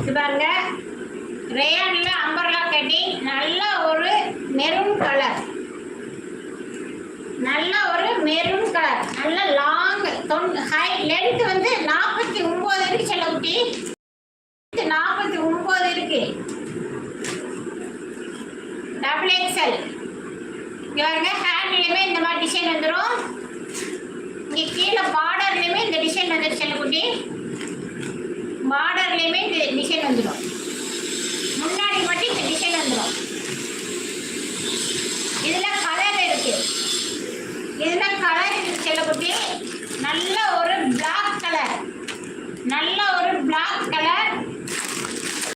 இது பாருங்க, ரேயான்ல umbrella cutting, நல்ல ஒரு மெரூன் கலர், நல்ல ஒரு மெரூன் கலர், நல்ல லாங் ஹை லென்த் வந்து 49 இருக்கு செல்லக்குட்டி, 49 இருக்கு. Double XL. இங்க பாருங்க, ஹேண்ட்லயுமே இந்த மாதிரி டிசைன் வந்துடும். இங்க கீழே பார்டர்லயுமே இந்த டிசைன் வந்துடும் செல்லக்குட்டி, பார்டர்லயுமே இந்த டிசைன் வந்துடும், முன்னாடி மட்டும் இந்த டிசைன் வந்துடும். இதுல கலர் இருக்கு, இதுல கலர் இருக்கு செல்லக்குட்டி, நல்ல ஒரு பிளாக் கலர், நல்ல ஒரு பிளாக் கலர்.